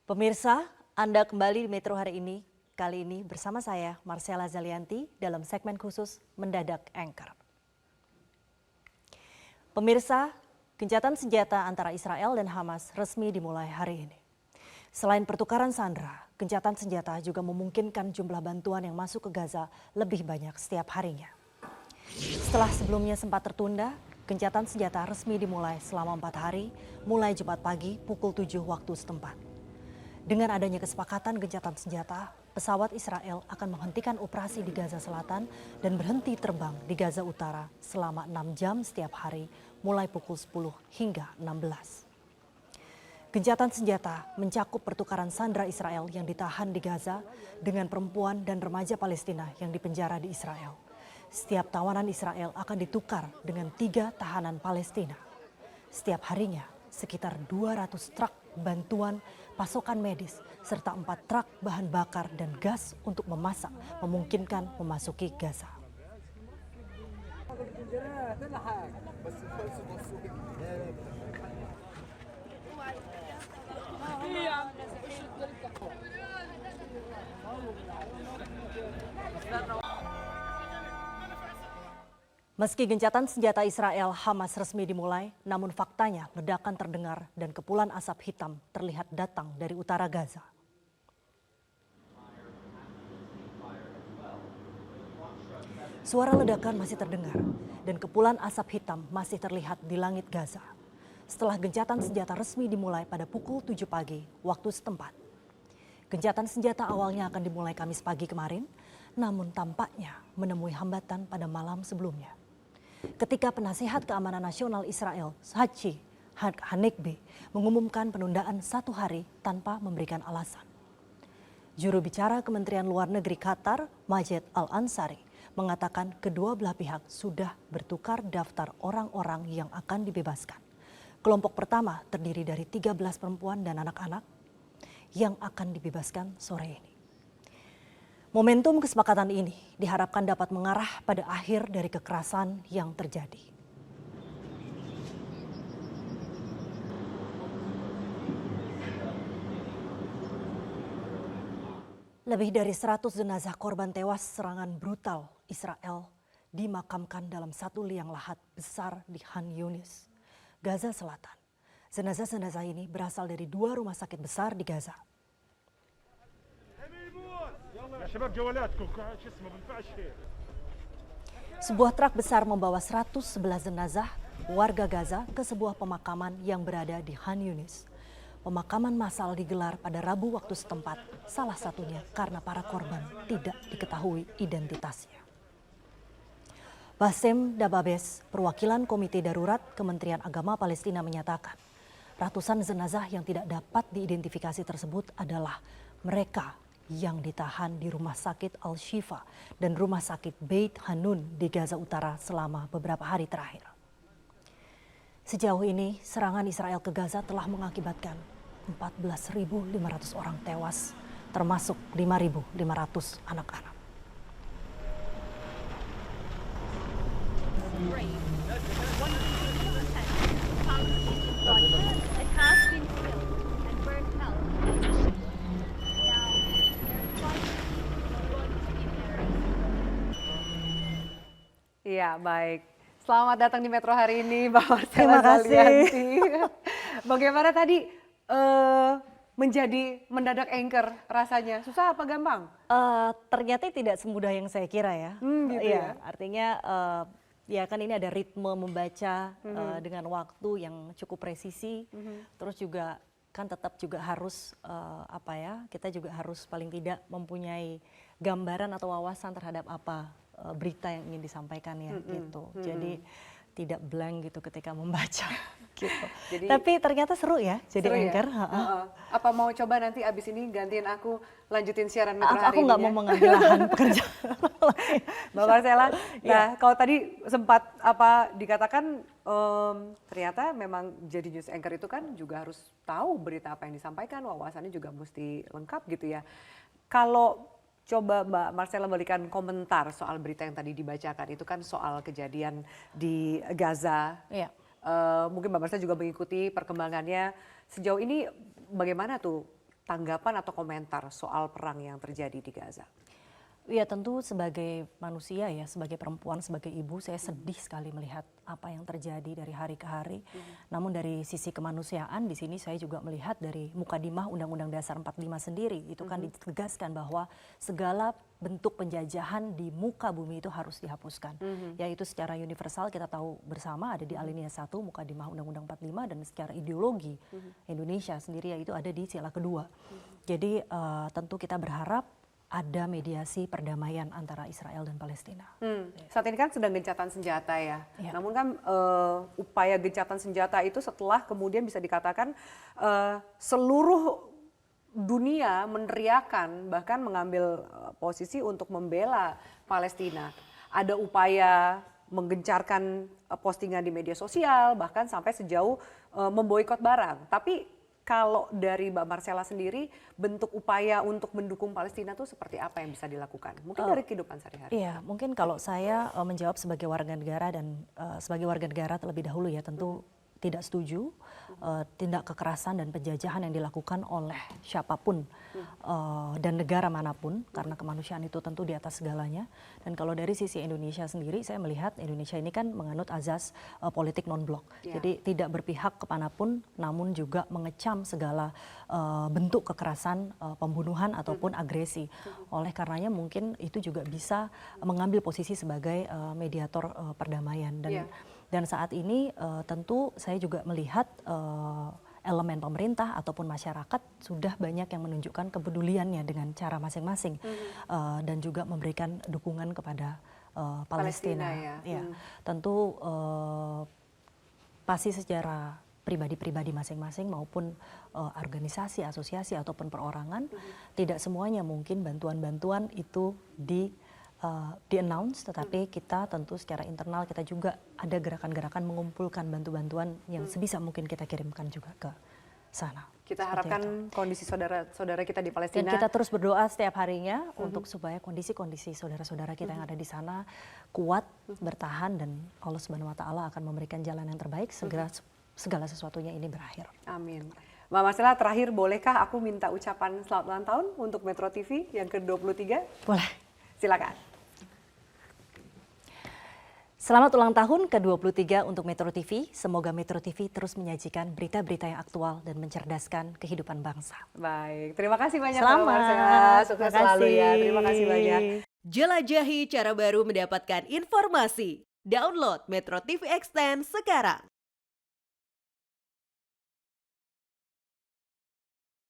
Pemirsa, Anda kembali di Metro hari ini. Kali ini bersama saya, Marcella Zalianti, dalam segmen khusus Mendadak Anchor. Pemirsa, gencatan senjata antara Israel dan Hamas resmi dimulai hari ini. Selain pertukaran sandera, gencatan senjata juga memungkinkan jumlah bantuan yang masuk ke Gaza lebih banyak setiap harinya. Setelah sebelumnya sempat tertunda, gencatan senjata resmi dimulai selama 4 hari, mulai Jumat pagi pukul 7 waktu setempat. Dengan adanya kesepakatan gencatan senjata, pesawat Israel akan menghentikan operasi di Gaza Selatan dan berhenti terbang di Gaza Utara selama 6 jam setiap hari, mulai pukul 10 hingga 16. Gencatan senjata mencakup pertukaran sandera Israel yang ditahan di Gaza dengan perempuan dan remaja Palestina yang dipenjara di Israel. Setiap tawanan Israel akan ditukar dengan 3 tahanan Palestina. Setiap harinya, sekitar 200 truk bantuan pasokan medis serta 4 truk bahan bakar dan gas untuk memasak memungkinkan memasuki Gaza. Meski gencatan senjata Israel Hamas resmi dimulai, namun faktanya ledakan terdengar dan kepulan asap hitam terlihat datang dari utara Gaza. Suara ledakan masih terdengar dan kepulan asap hitam masih terlihat di langit Gaza. Setelah gencatan senjata resmi dimulai pada pukul 7 pagi waktu setempat. Gencatan senjata awalnya akan dimulai Kamis pagi kemarin, namun tampaknya menemui hambatan pada malam sebelumnya. Ketika penasihat keamanan nasional Israel, Tzachi Hanegbi, mengumumkan penundaan 1 hari tanpa memberikan alasan. Juru bicara Kementerian Luar Negeri Qatar, Majed Al-Ansari, mengatakan kedua belah pihak sudah bertukar daftar orang-orang yang akan dibebaskan. Kelompok pertama terdiri dari 13 perempuan dan anak-anak yang akan dibebaskan sore ini. Momentum kesepakatan ini diharapkan dapat mengarah pada akhir dari kekerasan yang terjadi. Lebih dari 100 jenazah korban tewas serangan brutal Israel dimakamkan dalam satu liang lahat besar di Khan Yunis, Gaza Selatan. Jenazah-jenazah ini berasal dari 2 rumah sakit besar di Gaza. Sebuah truk besar membawa 111 jenazah warga Gaza ke sebuah pemakaman yang berada di Khan Yunis. Pemakaman massal digelar pada Rabu waktu setempat, salah satunya karena para korban tidak diketahui identitasnya. Bassem Dababes, perwakilan Komite Darurat Kementerian Agama Palestina menyatakan, ratusan jenazah yang tidak dapat diidentifikasi tersebut adalah mereka yang ditahan di Rumah Sakit Al-Shifa dan Rumah Sakit Beit Hanun di Gaza Utara selama beberapa hari terakhir. Sejauh ini, serangan Israel ke Gaza telah mengakibatkan 14.500 orang tewas, termasuk 5.500 anak-anak. Iya, baik. Selamat datang di Metro hari ini, Mbak Marcella Terima kasih. Zalianti. Bagaimana tadi menjadi mendadak anchor rasanya? Susah apa gampang? Ternyata tidak semudah yang saya kira ya. Gitu ya. Artinya ya kan ini ada ritme membaca dengan waktu yang cukup presisi. Terus juga kan tetap juga harus kita juga harus paling tidak mempunyai gambaran atau wawasan terhadap apa berita yang ingin disampaikan ya gitu. Jadi tidak blank gitu ketika membaca gitu. Tapi ternyata seru ya jadi seru anchor. Ya? Apa mau coba nanti abis ini gantiin aku lanjutin siaran Metro hari ini? Aku nggak mau mengambil lahan pekerjaan. Mbak Marcella, nah kalau tadi sempat dikatakan ternyata memang jadi news anchor itu kan juga harus tahu berita apa yang disampaikan, wawasannya juga mesti lengkap gitu ya. Kalau coba Mbak Marcella berikan komentar soal berita yang tadi dibacakan, itu kan soal kejadian di Gaza. Iya. Mungkin Mbak Marcella juga mengikuti perkembangannya. Sejauh ini bagaimana tuh tanggapan atau komentar soal perang yang terjadi di Gaza? Ya tentu sebagai manusia ya, sebagai perempuan, sebagai ibu, saya sedih sekali melihat apa yang terjadi dari hari ke hari. Namun dari sisi kemanusiaan di sini saya juga melihat dari Mukadimah Undang-Undang Dasar 45 sendiri, itu kan ditegaskan bahwa segala bentuk penjajahan di muka bumi itu harus dihapuskan. Yaitu secara universal kita tahu bersama ada di alinea 1 Mukadimah Undang-Undang 45 dan secara ideologi Indonesia sendiri yaitu ada di sila kedua. Jadi tentu kita berharap ada mediasi perdamaian antara Israel dan Palestina. Saat ini kan sedang gencatan senjata ya. Ya. Namun kan upaya gencatan senjata itu setelah kemudian bisa dikatakan seluruh dunia meneriakan bahkan mengambil posisi untuk membela Palestina. Ada upaya menggencarkan postingan di media sosial bahkan sampai sejauh memboikot barang. Tapi kalau dari Mbak Marcella sendiri, bentuk upaya untuk mendukung Palestina itu seperti apa yang bisa dilakukan? Mungkin dari kehidupan sehari-hari. Iya, mungkin kalau saya menjawab sebagai warga negara dan sebagai warga negara terlebih dahulu ya tentu tidak setuju tindak kekerasan dan penjajahan yang dilakukan oleh siapapun dan negara manapun karena kemanusiaan itu tentu di atas segalanya. Dan kalau dari sisi Indonesia sendiri saya melihat Indonesia ini kan menganut azas politik non-blok. Jadi tidak berpihak kemanapun namun juga mengecam segala bentuk kekerasan, pembunuhan ataupun agresi. Oleh karenanya mungkin itu juga bisa mengambil posisi sebagai mediator perdamaian dan saat ini tentu saya juga melihat elemen pemerintah ataupun masyarakat sudah banyak yang menunjukkan kepeduliannya dengan cara masing-masing dan juga memberikan dukungan kepada Palestina. Ya. Tentu pasti secara pribadi-pribadi masing-masing maupun organisasi, asosiasi ataupun perorangan tidak semuanya mungkin bantuan-bantuan itu di-announce, tetapi kita tentu secara internal kita juga ada gerakan-gerakan mengumpulkan bantuan-bantuan yang sebisa mungkin kita kirimkan juga ke sana. Kita harapkan kondisi saudara-saudara kita di Palestina. Dan kita terus berdoa setiap harinya untuk supaya kondisi-kondisi saudara-saudara kita yang ada di sana kuat, bertahan dan Allah Subhanahu wa taala akan memberikan jalan yang terbaik segala sesuatunya ini berakhir. Amin. Mbak Marcella, terakhir bolehkah aku minta ucapan selamat ulang tahun untuk Metro TV yang ke-23? Boleh. Silakan. Selamat ulang tahun ke-23 untuk Metro TV. Semoga Metro TV terus menyajikan berita-berita yang aktual dan mencerdaskan kehidupan bangsa. Baik, terima kasih banyak Selamat. Mbak Marcella. Sukses selalu ya. Terima kasih banyak. Jelajahi cara baru mendapatkan informasi. Download Metro TV Extend sekarang.